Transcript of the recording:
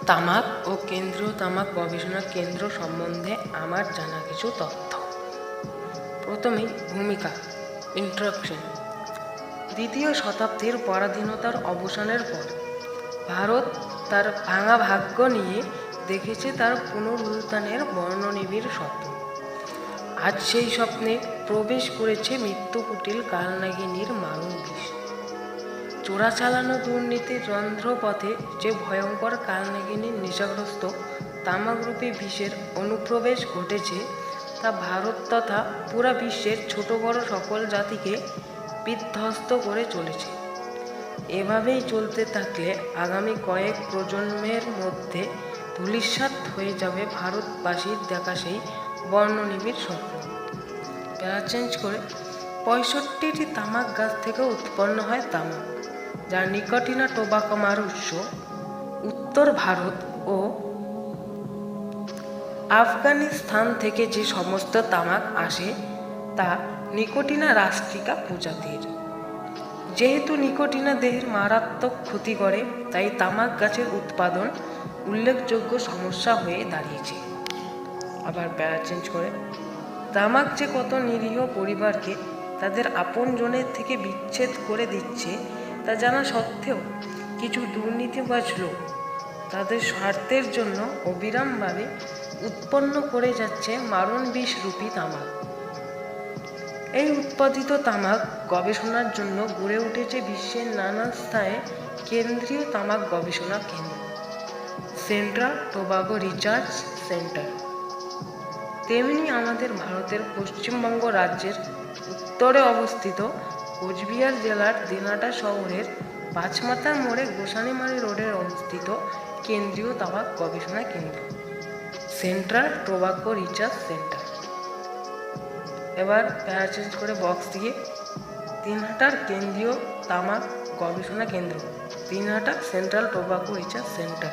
তামাক ও কেন্দ্রীয় তামাক গবেষণা কেন্দ্র সম্বন্ধে আমার জানা কিছু তথ্য। প্রথমেই ভূমিকা, ইন্ট্রোডাকশন। দ্বিতীয় শতাব্দীর পরাধীনতার অবসানের পর ভারত তার ভাঙা ভাগ্য নিয়ে দেখেছে তার পুনরুত্থানের বর্ণনিবিড় স্বপ্ন। আজ সেই স্বপ্নে প্রবেশ করেছে মৃত্যুকুটিল কালনাগিনীর মারণ বিষ। চোরাচালানো দুর্নীতির রন্ধ্রপথে যে ভয়ঙ্কর কালনাগিনীর নেশাগ্রস্ত তামাকরূপী বিষের অনুপ্রবেশ ঘটেছে তা ভারত তথা পুরা বিশ্বের ছোট বড় সকল জাতিকে বিধ্বস্ত করে চলেছে। এভাবেই চলতে থাকলে আগামী কয়েক প্রজন্মের মধ্যে ধূলিসাৎ হয়ে যাবে ভারতবাসীর দেখা সেই বর্ণনিবিড় স্বপ্ন। প্যারা চেঞ্জ করে 65টি তামাক গাছ থেকে উৎপন্ন হয় তামাক, যার নিকোটিনা টোবাকোমার উৎস উত্তর ভারত ও আফগানিস্তান থেকে যে সমস্ত তামাক আসে তা নিকোটিনা রাস্ট্রিকা প্রজাতির। যেহেতু নিকোটিনা দেহের মারাত্মক ক্ষতি করে, তাই তামাক গাছের উৎপাদন উল্লেখযোগ্য সমস্যা হয়ে দাঁড়িয়েছে। আবার প্যারা চেঞ্জ করে, তামাক যে কত নিরীহ পরিবারকে তাদের আপনজনের থেকে বিচ্ছেদ করে দিচ্ছে তা জানা সত্ত্বেও কিছু দুর্নীতিবাজ লোক তাদের স্বার্থের জন্য অবিরামভাবে উৎপন্ন করে যাচ্ছে মারণ বিষরূপী তামাক। এই উৎপাদিত তামাক গবেষণার জন্য গড়ে উঠেছে বিশ্বের নানা স্থানে কেন্দ্রীয় তামাক গবেষণা কেন্দ্র, সেন্ট্রাল টোবাকো রিসার্চ সেন্টার। তেমনি আমাদের ভারতের পশ্চিমবঙ্গ রাজ্যের উত্তরে অবস্থিত কোচবিহার জেলার দিনাটা শহরের পাঁচমাথার মোড়ে গোসানিমারি রোডে অবস্থিত কেন্দ্রীয় তামাক গবেষণা কেন্দ্র, সেন্ট্রাল টোবাকো রিসার্চ সেন্টার। এবার প্যারা চেঞ্জ করে বক্স দিয়ে দিনহাটার কেন্দ্রীয় তামাক গবেষণা কেন্দ্র, Dinhata central tobacco research centre.